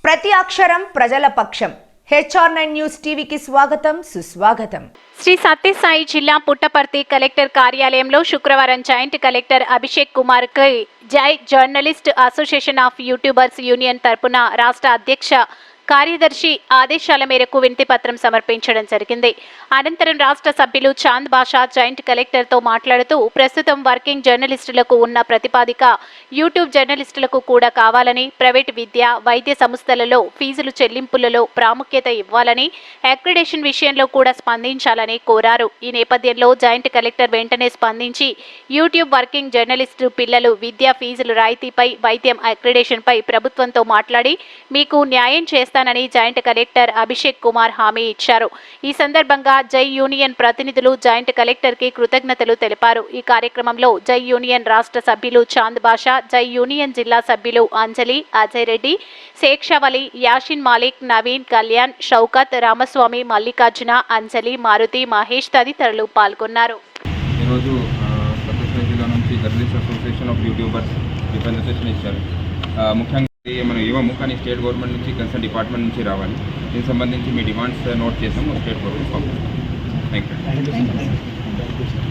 ప్రతి అక్షరం ప్రజల పక్షం. HR9 న్యూస్ టీవీకి స్వాగతం, సుస్వాగతం. శ్రీ సత్యసాయి జిల్లా పుట్టపర్తి కలెక్టర్ కార్యాలయంలో శుక్రవారం జాయింట్ కలెక్టర్ అభిషేక్ కుమార్ కి జై journalist association of YouTubers union తరపున రాష్ట్ర అధ్యక్ష కార్యదర్శి ఆదేశాల మేరకు వినతి పత్రం సమర్పించడం జరిగింది. అనంతరం రాష్ట్ర సభ్యులు చాంద్ బాషా జాయింట్ కలెక్టర్తో మాట్లాడుతూ ప్రస్తుతం వర్కింగ్ జర్నలిస్టులకు ఉన్న ప్రతిపాదిక యూట్యూబ్ జర్నలిస్టులకు కూడా కావాలని, ప్రైవేటు విద్య, వైద్య సంస్థలలో ఫీజులు చెల్లింపులలో ప్రాముఖ్యత ఇవ్వాలని, అక్రిడేషన్ విషయంలో కూడా స్పందించాలని కోరారు. ఈ నేపథ్యంలో జాయింట్ కలెక్టర్ వెంటనే స్పందించి యూట్యూబ్ వర్కింగ్ జర్నలిస్టు పిల్లలు విద్యా ఫీజులు రాయితీపై, వైద్యం అక్రిడేషన్పై ప్రభుత్వంతో మాట్లాడి మీకు న్యాయం చేస్తానని జాయింట్ కలెక్టర్ అభిషేక్ కుమార్ హామీ ఇచ్చారు. ఈ సందర్భంగా జై యూనియన్ ప్రతినిధులు జాయింట్ కలెక్టర్ కి కృతజ్ఞతలు తెలిపారు. ఈ కార్యక్రమంలో జై యూనియన్ రాష్ట్ర సభ్యులు చాంద్ బాషా, జై యూనియన్ జిల్లా సభ్యులు అంజలి, అజయ్ రెడ్డి, శేక్షవలి, యాషిన్ మాలిక్, నవీన్, కళ్యాణ్, షౌకత్, రామస్వామి, మల్లికార్జున, అంజలి, మారుతి, మహేష్ తదితరులు పాల్గొన్నారు. ఈరోజు సత్యసాయి జిల్లా నుంచి journalist association of YouTubers representation ఇచ్చారు. ముఖ్యంగా మనం ఇవ్వము, కానీ స్టేట్ గవర్నమెంట్ నుంచి కన్సర్న్ డిపార్ట్మెంట్ నుంచి రావాలి. దీనికి సంబంధించి మీ డిమాండ్స్ నోట్ చేసాము, స్టేట్ గవర్నమెంట్ పంపిస్తాం. Thank you.